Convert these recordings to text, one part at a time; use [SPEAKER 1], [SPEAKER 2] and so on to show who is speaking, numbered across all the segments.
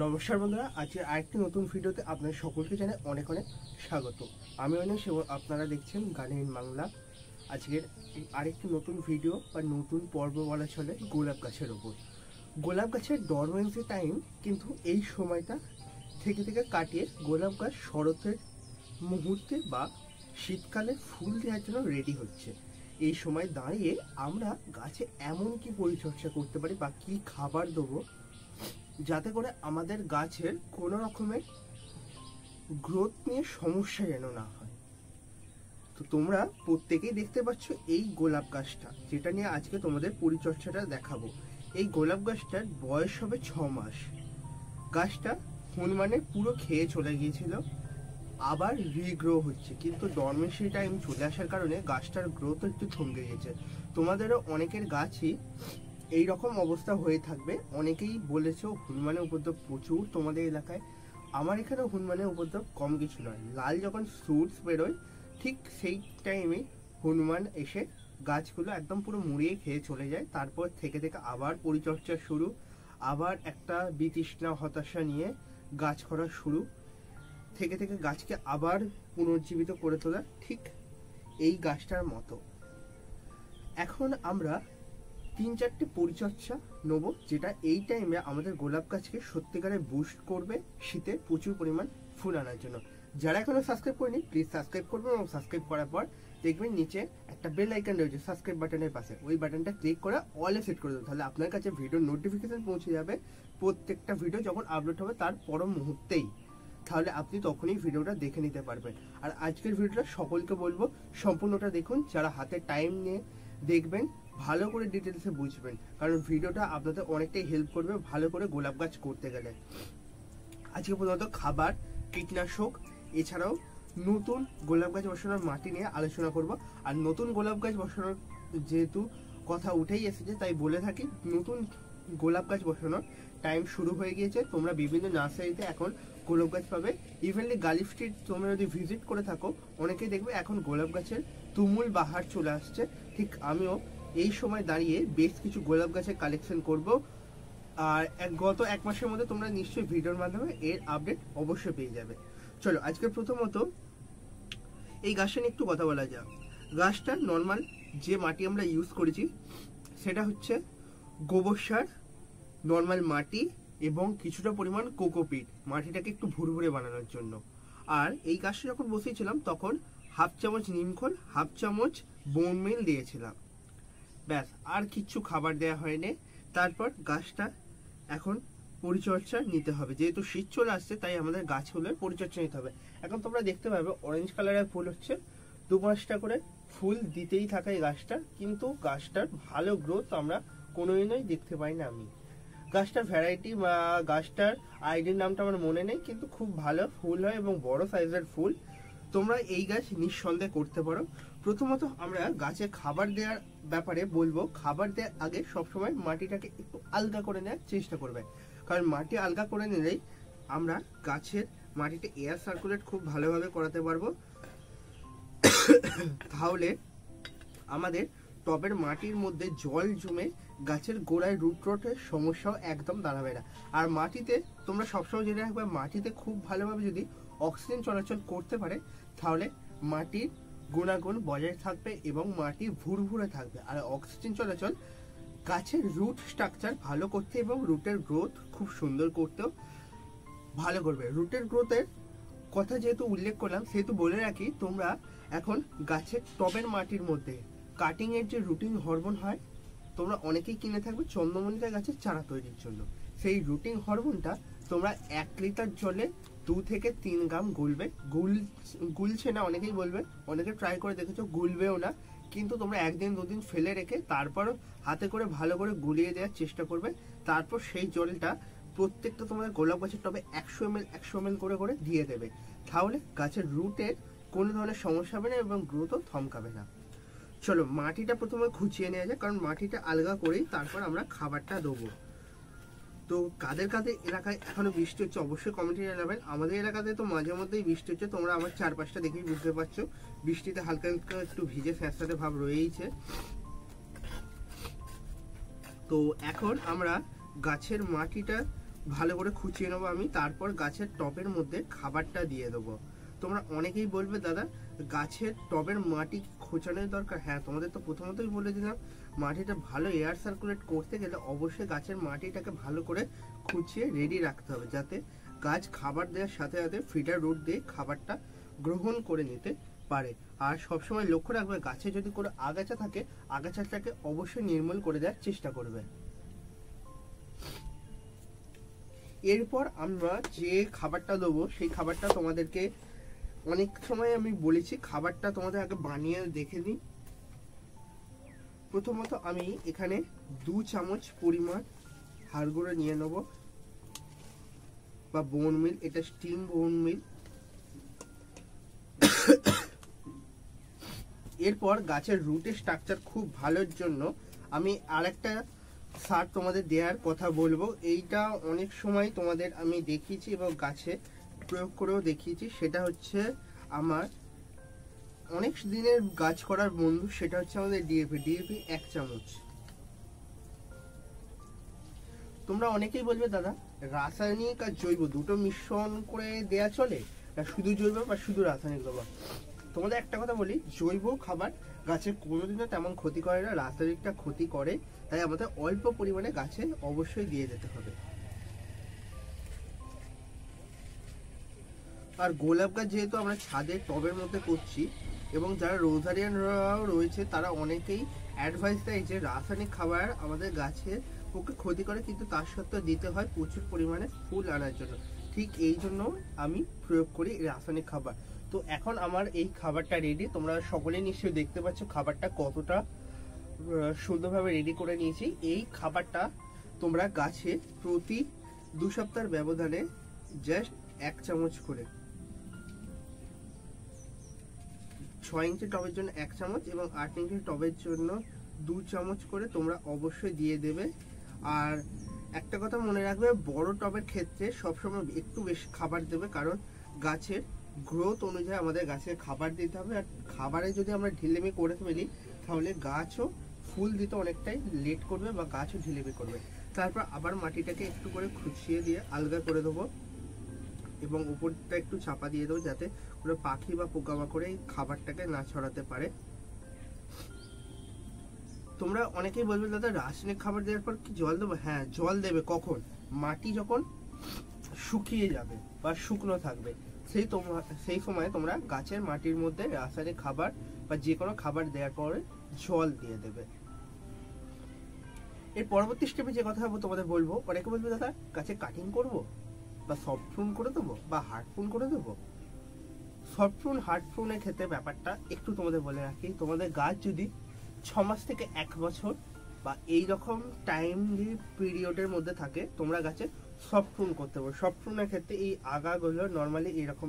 [SPEAKER 1] নমস্কার বন্ধুরা, আজকের আরেকটি নতুন ভিডিওতে আপনাদের সকলকে জানাই অনেক অনেক স্বাগত। আমি অনেক আপনারা দেখছেন গার্ডেন ইন বাংলা। আজকের আরেকটি নতুন ভিডিও বা নতুন পর্ব বলা চলে গোলাপ গাছের ওপর। গোলাপ গাছের ডরমেন্সি টাইম কিন্তু এই সময়টা থেকে কাটিয়ে গোলাপ গাছ শরতের মুহূর্তে বা শীতকালে ফুল দেওয়ার জন্য রেডি হচ্ছে। এই সময় দাঁড়িয়ে আমরা গাছে এমন কি পরিচর্যা করতে পারি বা কি খাবার দেবো যাতে করে আমাদের গাছের কোনো রকমের গ্রোথ নিয়ে সমস্যা যেন না হয়। তো তোমরা প্রত্যেকেই দেখতে পাচ্ছ এই গোলাপ গাছটা, যেটা নিয়ে আজকে তোমাদের পরিচর্যাটা দেখাবো। এই গোলাপ গাছটার বয়স হবে 6 মাস। গাছটা হনুমানে পুরো খেয়ে চলে গিয়েছিল, আবার রিগ্রো হচ্ছে, কিন্তু ডরমেন্সি টাইম চলে আসার কারণে গাছটার গ্রোথ একটু থমকে গেছে। তোমাদেরও অনেকের গাছই এই রকম অবস্থা হয়ে থাকবে। অনেকেই বলেছো হনুমানের উপদ্রব প্রচুর তোমাদের এলাকায়। আমার এখানেও হনুমানের উপদ্রব কম কিছু নয়। লাল যখন ফ্রুটস বেরোয় ঠিক সেই টাইমে হনুমান এসে গাছগুলো একদম পুরো মুড়িয়ে খেয়ে চলে যায়। তারপর থেকে আবার পরিচর্যা শুরু, আবার একটা বিতৃষ্ণা হতাশা নিয়ে গাছ করা শুরু, থেকে গাছকে আবার পুনর্জীবিত করে তোলা, ঠিক এই গাছটার মতো। এখন আমরা 3-4টি পরিচর্যা নেব, যেটা এই টাইমে আমাদের গোলাপ গাছকে সত্যিকারে বুস্ট করবে শীতে প্রচুর পরিমাণ ফুল আনার জন্য। যারা এখনো সাবস্ক্রাইব করেনি প্লিজ সাবস্ক্রাইব করবেন, এবং সাবস্ক্রাইব করার পর দেখবেন নিচে একটা বেল আইকন রয়েছে সাবস্ক্রাইব বাটনের পাশে। ওই বাটনটা ক্লিক করে অলে সেট করে দেবেন, তাহলে আপনার কাছে ভিডিও নোটিফিকেশন পৌঁছে যাবে প্রত্যেকটা ভিডিও যখন আপলোড হবে তার পর মুহূর্তেই। তাহলে আপনি তখনই ভিডিওটা দেখে নিতে পারবেন। আর আজকের ভিডিওটা সকলকে বলবো সম্পূর্ণটা দেখুন, যারা হাতে টাইম নিয়ে দেখবেন ভালো করে ডিটেলসে বুঝবেন, কারণ ভিডিওটা আপনাদের অনেকটাই হেল্প করবে ভালো করে গোলাপ গাছ করতে গেলে। আজকে প্রথমত খাবার, কীটনাশক, এছাড়াও নতুন গোলাপ গাছ বসানোর মাটি নিয়ে আলোচনা করব। আর নতুন গোলাপ গাছ বসানোর যেহেতু কথা উঠেই এসেছে, তাই বলে থাকি নতুন গোলাপ গাছ বসানোর টাইম শুরু হয়ে গিয়েছে। তোমরা বিভিন্ন নার্সারিতে এখন গোলাপ গাছ পাবে। ইভেনলি গালিফ স্ট্রিট তোমরা যদি ভিজিট করে থাকো, অনেকেই দেখবে এখন গোলাপ গাছের তুমুল বাহার চলে আসছে। ঠিক আমিও এই সময় দাঁড়িয়ে বেশ কিছু গোলাপ গাছের কালেকশন করব। আর গত 1 মাসের মধ্যে তোমরা নিশ্চয়ই ভিডিওর মাধ্যমে এর আপডেট অবশ্যই পেয়ে যাবে। চলো আজকে প্রথমত এই গাছটা নিয়ে একটু কথা বলা যাক। গাছটা নর্মাল যে মাটি আমরা ইউজ করেছি সেটা হচ্ছে গোবর সার, নর্মাল মাটি এবং কিছুটা পরিমাণ কোকোপিট, মাটিটাকে একটু ভুরভুরে বানানোর জন্য। আর এই গাছটা যখন বসিয়েছিলাম তখন 1/2 চামচ নিমখোল, 1/2 চামচ বোন মিল দিয়েছিলাম, ব্যাস, আর কিচ্ছু খাবার দেওয়া হয়নি। তারপর গাছটা এখন পরিচর্যা নিতে হবে, যেহেতু শীত চলে আসছে তাই আমাদের গাছগুলোর পরিচর্যা নিতে হবে। এখন তোমরা দেখতে পাবে অরেঞ্জ কালারের ফুল হচ্ছে, 2-5টা করে ফুল দিতেই থাকে এই গাছটা, কিন্তু গাছটার ভালো গ্রোথ আমরা কোনোদিনই দেখতে পাই না। আমি গাছটার ভ্যারাইটি বা গাছটার আইডির নামটা আমার মনে নেই, কিন্তু খুব ভালো ফুল হয় এবং বড় সাইজের ফুল। তোমরা এই গাছ নিঃসন্দেহে করতে পারো। প্রথমত আমরা গাছে খাবার দেওয়ার ব্যাপারে বলবো, খাবার দেওয়ার আগে সবসময় মাটিটাকে একটু আলগা করে নেওয়ার চেষ্টা করবে, কারণ মাটি আলগা করে নিলেই আমরা গাছের মাটিতে এয়ার সার্কুলেট খুব ভালোভাবে করাতে পারবো। তাহলে আমাদের টবের মাটির মধ্যে জল জমে গাছের গোড়ায় রুট রোটের সমস্যাও একদম দাঁড়াবে না। আর মাটিতে তোমরা সবসময় জেনে রাখবে, মাটিতে খুব ভালোভাবে যদি অক্সিজেন চলাচল করতে পারে তাহলে মাটির গুণাগুণ বজায় থাকবে এবং মাটি ভুরভুরে থাকবে। আর অক্সিজেন চলাচল গাছের রুট স্ট্রাকচার ভালো করতে এবং রুটের গ্রোথ খুব সুন্দর করতেও ভালো করবে। রুটের গ্রোথের কথা যেহেতু উল্লেখ করলাম সেহেতু বলে রাখি, তোমরা এখন গাছের টবের মাটির মধ্যে কাটিং এর যে রুটিং হরমোন হয়, তোমরা অনেকেই কিনে থাকবে চন্দ্রমল্লিকা গাছের চারা তৈরির জন্য। সেই রুটিং হরমোনটা তোমরা 1 লিটার জলে 2 থেকে 3 গ্রাম গুলবে। গুলছে না অনেকেই বলবে, অনেকে ট্রাই করে দেখেছো, গুলবেও না, কিন্তু তোমরা 1 দিন 2 দিন ফেলে রেখে তারপরও হাতে করে ভালো করে গুলিয়ে দেওয়ার চেষ্টা করবে। তারপর সেই জলটা প্রত্যেকটা তোমাদের গোলাপ গাছের টবে 100 ml করে দিয়ে দেবে। তাহলে গাছের রুটের কোনো ধরনের সমস্যা হবে না এবং গ্রোথও থমকাবে না। চলো মাটিটা প্রথমে খুঁচিয়ে নেওয়া যায়, কারণ মাটিটা আলগা করেই তারপর আমরা খাবারটা দেবো। তো কাদের এলাকায় এখনো বৃষ্টি হচ্ছে অবশ্যই কমেন্টে জানাবেন। আমাদের এলাকাতে তো মাঝে মধ্যেই বৃষ্টি হচ্ছে, তোমরা আমার চারপাশটা দেখেই বুঝতে পারছো বৃষ্টিতে হালকা হালকা একটু ভিজে ফ্যাসাতে ভাব রয়েইছে। তো এখন আমরা গাছের মাটিটা ভালো করে খুঁচিয়ে নেবো আমি। তারপর গাছের টবের মধ্যে খাবারটা দিয়ে দেবো। তোমরা অনেকেই বলবে দাদা গাছের টবের মাটি খোঁচানোর দরকার। হ্যাঁ, তোমাদের তো প্রথমতই বলে দিলাম, মাটিটা ভালো এয়ার সার্কুলেট করতে গেলে অবশ্যই গাছের মাটিটাকে ভালো করে খুঁচিয়ে রেডি রাখতে হবে, যাতে গাছ খাবার দেওয়ার সাথে সাথে ফিডার রুট দিয়ে খাবারটা গ্রহণ করে নিতে পারে। আর সবসময় লক্ষ্য রাখবে গাছে যদি কোনো আগাছা থাকে, আগাছাটাকে অবশ্যই নির্মূল করে দেওয়ার চেষ্টা করবে। এরপর আমরা যে খাবারটা দেবো সেই খাবারটা তোমাদেরকে অনেক সময় আমি বলেছি, খাবারটা তোমাদের আগে বানিয়ে দেখে নিই। প্রথমত আমি এখানে 2 চামচ পরিমাণ হাড় গুঁড়ো নিয়ে নেব বা বোন মিল, এটা স্টিম বোন মিল। এরপর গাছের রুটের স্ট্রাকচার খুব ভালোর জন্য আমি আরেকটা সার তোমাদের দেওয়ার কথা বলবো। এইটা অনেক সময় তোমাদের আমি দেখিয়েছি এবং গাছে প্রয়োগ করেও দেখিয়েছি। সেটা হচ্ছে আমার অনেক দিনের গাছ করার বন্ধু, সেটা হচ্ছে আমাদের ডিএপি 1 চামচ। তোমরা অনেকেই বলবে দাদা রাসায়নিক আর জৈব দুটো মিশ্রণ করে দেয়া চলে, শুধু জৈব বা শুধু রাসায়নিক দেবো? তোমাদের একটা কথা বলি, জৈব খাবার গাছের কোনোদিনও তেমন ক্ষতি করে না, রাসায়নিকটা ক্ষতি করে। তাই আমাদের অল্প পরিমাণে গাছে অবশ্যই দিয়ে যেতে হবে। আর গোলাপ গাছ যেহেতু আমরা ছাদের টবের মধ্যে করছি এবং যারা রোজারিয়ানরাও রয়েছে তারা অনেকেই অ্যাডভাইস দেয় যে রাসায়নিক খাবার আমাদের গাছের পক্ষে ক্ষতি করে, কিন্তু তার সত্ত্বেও দিতে হয় প্রচুর পরিমাণে ফুল আনার জন্য। ঠিক এই জন্য আমি প্রয়োগ করি রাসায়নিক খাবার। তো এখন আমার এই খাবারটা রেডি। তোমরা সকলেই নিশ্চয়ই দেখতে পাচ্ছ খাবারটা কতটা সুন্দরভাবে রেডি করে নিয়েছি। এই খাবারটা তোমরা গাছে প্রতি 2 সপ্তাহের ব্যবধানে জাস্ট 1 চামচ করে, 6 ইঞ্চি টবের জন্য 1 চামচ এবং 8 ইঞ্চি টবের জন্য 2 চামচ করে তোমরা অবশ্যই দিয়ে দেবে। আর একটা কথা মনে রাখবে, বড় টবের ক্ষেত্রে সবসময় একটু বেশি খাবার দেবে, কারণ গাছের গ্রোথ অনুযায়ী আমাদের গাছে খাবার দিতে হবে। আর খাবারে যদি আমরা ঢিলেমি করে ফেলি তাহলে গাছও ফুল দিতে অনেকটাই লেট করবে বা গাছও ঢিলেমি করবে। তারপর আবার মাটিটাকে একটু করে খুঁচিয়ে দিয়ে আলগা করে দেবো এবং উপরটা একটু চাপা দিয়ে দেবো, যাতে কোনো পাখি বা পোকামাকড়ে এই খাবারটাকে না ছড়াতে পারে। তোমরা অনেকেই বলবে দাদা রাসায়নিক খাবার দেওয়ার পর কি জল দেবো? হ্যাঁ, জল দেবে। কখন? মাটি যখন শুকিয়ে যাবে বা শুকনো থাকবে, সেই সময় তোমরা গাছের মাটির মধ্যে রাসায়নিক খাবার বা যে কোনো খাবার দেওয়ার পরে জল দিয়ে দেবে। এর পরবর্তী স্টেপে যে কথা তোমাদের বলবো, অনেকে বলবে দাদা গাছে কাটিং করব বা সফট প্রুন করে দেবো বা হার্ড প্রুন করে দেবো। সফট প্রুন হার্ড প্রুনের ক্ষেত্রে ব্যাপারটা একটু তোমাদের বলে রাখি, তোমাদের গাছ যদি 6 মাস থেকে 1 বছর বা এইরকম টাইম পিরিয়ডের মধ্যে থাকে, তোমরা গাছে সফট প্রুন করতে পারো। সফট প্রুনের ক্ষেত্রে এই আগাগুলো নর্মালি এরকম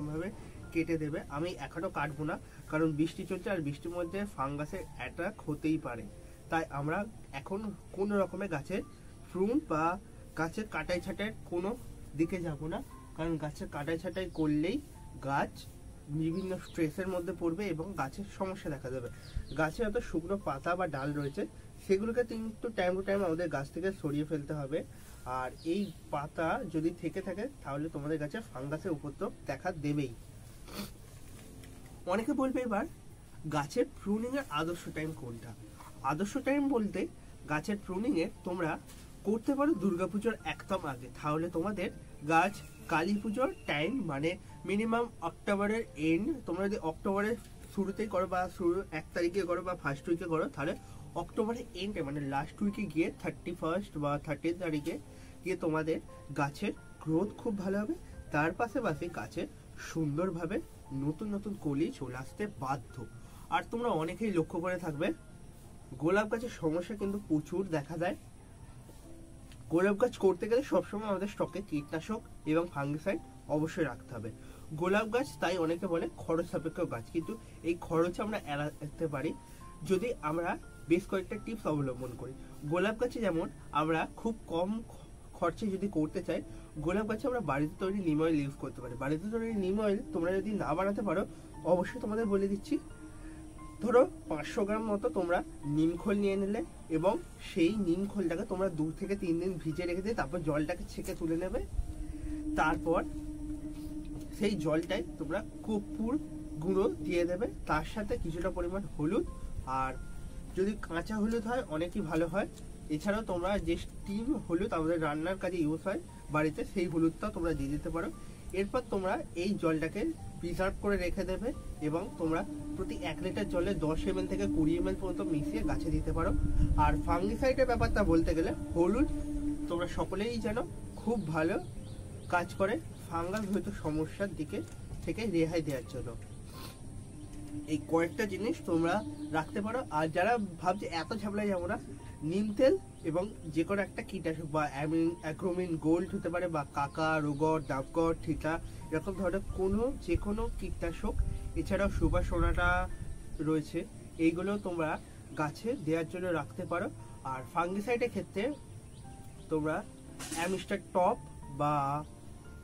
[SPEAKER 1] ভাবে কেটে দেবে। আমি এখনো কাটবো না, কারণ বৃষ্টি চলছে আর বৃষ্টির মধ্যে ফাঙ্গাসের অ্যাটাক হতেই পারে। তাই আমরা এখন কোনো রকমের গাছের প্রুন বা গাছের কাটাই ছাটাই কোনো দিকে যাব না, কারণ গাছের কাটাই ছাটাই করলেই গাছ বিভিন্ন স্ট্রেসের মধ্যে পড়বে এবং গাছের সমস্যা দেখা যাবে। গাছে যত শুকনো পাতা বা ডাল রয়েছে সেগুলোকে কিন্তু টাইম টু টাইম আমাদের গাছ থেকে সরিয়ে ফেলতে হবে। আর এই পাতা যদি থেকে থাকে তাহলে তোমাদের গাছে ফাঙ্গাসের উপদ্রব দেখা দেবেই। অনেকে বলবে এবার গাছের প্রুনিং এর আদর্শ টাইম কোনটা? আদর্শ টাইম বলতে গাছের প্রুনিং এর তোমরা করতে পারো দুর্গাপুজোর একদম আগে, তাহলে তোমাদের গাছ কালী পুজোর টাইম মানে মিনিমাম অক্টোবরের এন্ড, তোমরা যদি অক্টোবরের শুরুতেই করো বা শুরু 1 তারিখে করো বা ফার্স্ট উইকে করো, তাহলে অক্টোবরের এন্ডে মানে লাস্ট উইকে গিয়ে 31 বা 30 তারিখে গিয়ে তোমাদের গাছের গ্রোথ খুব ভালো হবে। তার পাশাপাশি গাছে সুন্দরভাবে নতুন নতুন কলি চলে আসতে বাধ্য। আর তোমরা অনেকেই লক্ষ্য করে থাকবে গোলাপ গাছের সমস্যা কিন্তু প্রচুর দেখা দেয়। গোলাপ গাছ করতে গেলে সবসময় আমাদের স্টকে কীটনাশক এবং ফাঙ্গিসাইড অবশ্যই রাখতে হবে। গোলাপ গাছ তাই অনেকে বলে খরচ সাপেক্ষ গাছ, কিন্তু এই খরচ আমরা এড়াতে পারি যদি আমরা বেশ কয়েকটা টিপস অবলম্বন করি। গোলাপ গাছে যেমন আমরা খুব কম খরচে যদি করতে চাই, গোলাপ গাছে আমরা বাড়িতে তৈরি নিম অয়েল ইউজ করতে পারি। বাড়িতে তৈরি নিম অয়েল তোমরা যদি না বানাতে পারো, অবশ্যই তোমাদের বলে দিচ্ছি ধরো 500 গ্রাম মতো তোমরা নিম খোল নিয়ে নিলে এবং সেই নিম খোলটাকে তোমরা 2 থেকে 3 দিন ভিজে রেখে দিয়ে তারপর জলটাকে ছেঁকে তুলে নেবে। তারপর সেই জলটায় তোমরা কর্পূর গুঁড়ো দিয়ে দেবে, তার সাথে কিছুটা পরিমাণ হলুদ, আর যদি কাঁচা হলুদ হয় অনেকই ভালো হয়। এছাড়াও তোমরা যে স্টিম হলুদ আমাদের রান্নার কাজে ইউজ হয় বাড়িতে, সেই হলুদটাও তোমরা দিয়ে দিতে পারো। এরপর তোমরা এই জলটাকে প্রিজার্ভ করে রেখে দেবে এবং তোমরা প্রতি 1 লিটার জলে 10 ml থেকে 20 ml পর্যন্ত মিশিয়ে গাছে দিতে পারো। আর ফাঙ্গিসাইডের ব্যাপারটা বলতে গেলে হলুদ তোমরা সকলেই জানো খুব ভালো কাজ করে ফাঙ্গাস হয়তো সমস্যার দিকে থেকে রেহাই দেওয়ার জন্য। এই কয়েকটা জিনিস তোমরা রাখতে পারো। আর যারা ভাবছে এত ঝামেলা যাবো না, নিম তেল এবং যে কোনো একটা কীটনাশক বা অ্যাক্রোমিন গোল্ড হতে পারে বা কাকা, রোগর, ডাবগর, ঠিকা, এরকম ধরনের যে কোনো কীটনাশক, এছাড়াও সুপার সোনাটা রয়েছে, এইগুলো তোমরা গাছে দেওয়ার জন্য রাখতে পারো। আর ফাঙ্গিসাইডের ক্ষেত্রে তোমরা অ্যামিস্টার টপ বা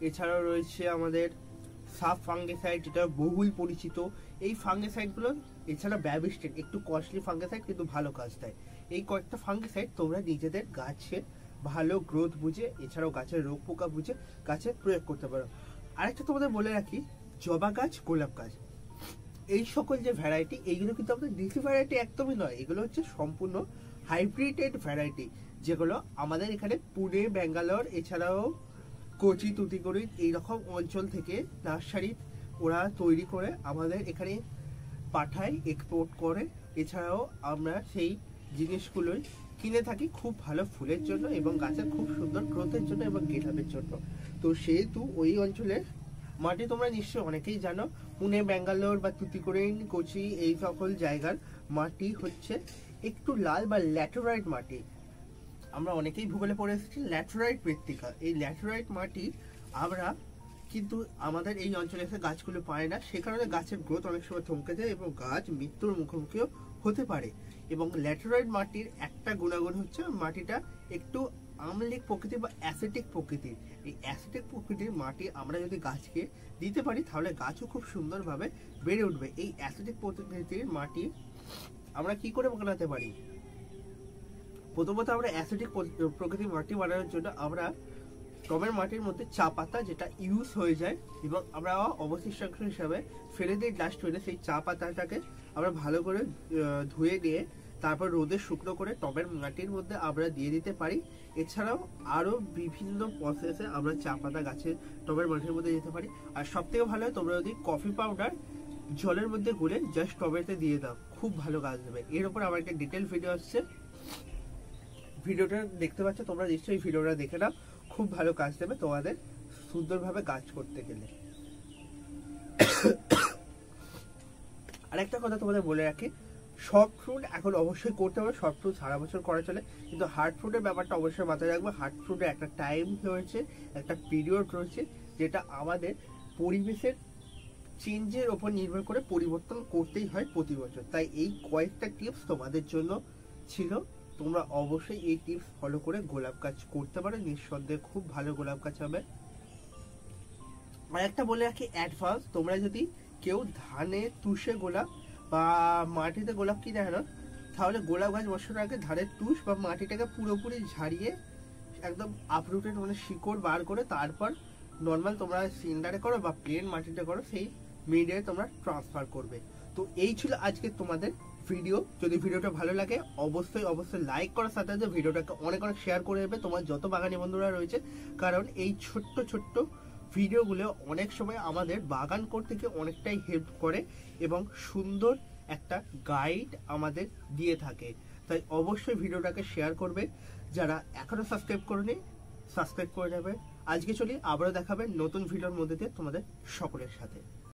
[SPEAKER 1] এছাড়াও রয়েছে আমাদের সাব ফাঙ্গিসাইড, যেটা বহুল পরিচিত। এই ফাঙ্গিসাইডগুলো এছাড়া ব্যাবিস্টেট একটু কস্টলি ফাঙ্গিসাইড কিন্তু ভালো কাজ দেয়। এই কয়েকটা ফাঙ্গিসাইড তোমরা নিজেদের গাছে ভালো গ্রোথ বুঝে, এছাড়াও গাছের রোগ পোকা বুঝে গাছে প্রয়োগ করতে পারো। আরেকটা তোমাদের বলে রাখি, জবা গাছ, গোলাপ গাছ, এই সকল যে ভ্যারাইটি, এইগুলো কিন্তু আমাদের দেশি ভ্যারাইটি একদমই নয়, এগুলো হচ্ছে সম্পূর্ণ হাইব্রিডেড ভ্যারাইটি, যেগুলো আমাদের এখানে পুনে, ব্যাঙ্গালোর, এছাড়াও কোচি, তুতিকোড়ি এইরকম অঞ্চল থেকে নার্সারি ওরা তৈরি করে আমাদের এখানে পাঠায়, এক্সপোর্ট করে। এছাড়াও আমরা সেই জিনিসগুলোই কিনে থাকি খুব ভালো ফুলের জন্য এবং গাছের খুব সুন্দর গ্রোথের জন্য এবং গেটআপের জন্য। তো সেহেতু ওই অঞ্চলের মাটি তোমরা নিশ্চয়ই অনেকেই জানো, পুনে, ব্যাঙ্গালোর বা তুতিকোরিন, কোচি এই সকল জায়গার মাটি হচ্ছে একটু লাল বা ল্যাটেরাইট মাটি। আমরা অনেকেই ভূগোলে পড়ে এসেছি ল্যাটেরাইট মৃত্তিকা। এই ল্যাটেরাইট মাটি আমরা কিন্তু আমাদের এই অঞ্চলে এসে গাছগুলো পায় না, সে কারণে গাছের গ্রোথ অনেক সময় থমকে যায় এবং গাছ মৃত্যুর মুখোমুখিও হতে পারে। এবং ল্যাটেরাইট মাটির একটা গুণাগুণ হচ্ছে মাটিটা একটু আম্লিক প্রকৃতির বা অ্যাসিডিক প্রকৃতির। এই অ্যাসিডিক প্রকৃতির মাটি আমরা যদি গাছকে দিতে পারি তাহলে গাছও খুব সুন্দরভাবে বেড়ে উঠবে। এই অ্যাসিডিক প্রকৃতির মাটি আমরা কি করে বানাতে পারি? প্রথমত আমরা অ্যাসিডিক প্রকৃতির মাটি বানানোর জন্য আমরা টবের মাটির মধ্যে চা পাতা, যেটা ইউজ হয়ে যায় এবং আমরা অবশিষ্টাংশ হিসাবে ফেলে দিই ডাস্ট হয়ে, সেই চা পাতাটাকে আমরা ভালো করে ধুয়ে নিয়ে তারপর রোদে শুকনো করে টবের মাটির মধ্যে আমরা দিয়ে দিতে পারি। এছাড়াও আরও বিভিন্ন প্রসেসে আমরা চা পাতা গাছের টবের মাটির মধ্যে দিতে পারি। আর সব থেকে ভালো হয় তোমরা যদি কফি পাউডার জলের মধ্যে গুলে জাস্ট টবেতে দিয়ে দাও, খুব ভালো কাজ দেবে। এর উপর আমার একটা ডিটেল ভিডিও আসছে, ভিডিওটা দেখতে পাচ্ছ তোমরা, নিশ্চয়ই ভিডিওটা দেখে নাও, খুব ভালো কাজ দেবে তোমাদের সুন্দরভাবে গাছ করতে গেলে। আরেকটা কথা তোমাদের বলে রাখি, সফট ফ্রুট এখন অবশ্যই করতে হবে, সফট ফ্রুট সারা বছর করা চলে, কিন্তু হার্ড ফ্রুটের ব্যাপারটা অবশ্যই মাথায় রাখবে। হার্ড ফ্রুটের একটা টাইম রয়েছে, একটা পিরিয়ড রয়েছে, যেটা আমাদের পরিবেশের চেঞ্জের ওপর নির্ভর করে পরিবর্তন করতেই হয় প্রতি বছর। তাই এই কয়েকটা টিপস তোমাদের জন্য ছিল, তোমরা অবশ্যই এই টিপস ফলো করে গোলাপ গাছ করতে পারো, নিঃসন্দেহে খুব ভালো গোলাপ গাছ হবে। আর একটা বলে রাখি অ্যাডভান্স, তোমরা যদি কেউ ধানে তুষে গোলাপ বা মাটিতে গোলাপ কিনে আনো, তাহলে গোলাপ গাছ বসানোর আগে ধানের তুষ বা মাটিটাকে পুরোপুরি ঝাড়িয়ে একদম আপরুটেড মানে শিকড় বার করে তারপর নর্মাল তোমরা সিন্ডারে করো বা প্লেন মাটিতে করো, সেই মিডিয়ায় তোমরা ট্রান্সফার করবে। তো এই ছিল আজকে তোমাদের ভিডিও। যদি ভিডিওটা ভালো লাগে অবশ্যই লাইক করার সাথে সাথে ভিডিওটাকে অনেক শেয়ার করে দেবে তোমার যত বাগানি বন্ধুরা রয়েছে, কারণ এই ছোট্ট ছোট্ট ভিডিওগুলো অনেক সময় আমাদের বাগান করতে গিয়ে অনেকটাই হেল্প করে এবং সুন্দর একটা গাইড আমাদের দিয়ে থাকে। তাই অবশ্যই ভিডিওটাকে শেয়ার করবে। যারা এখনো সাবস্ক্রাইব করেনি সাবস্ক্রাইব করে নেবে। আজকে চলি, আবারও দেখাবে নতুন ভিডিওর মধ্যে দিয়ে তোমাদের সকলের সাথে।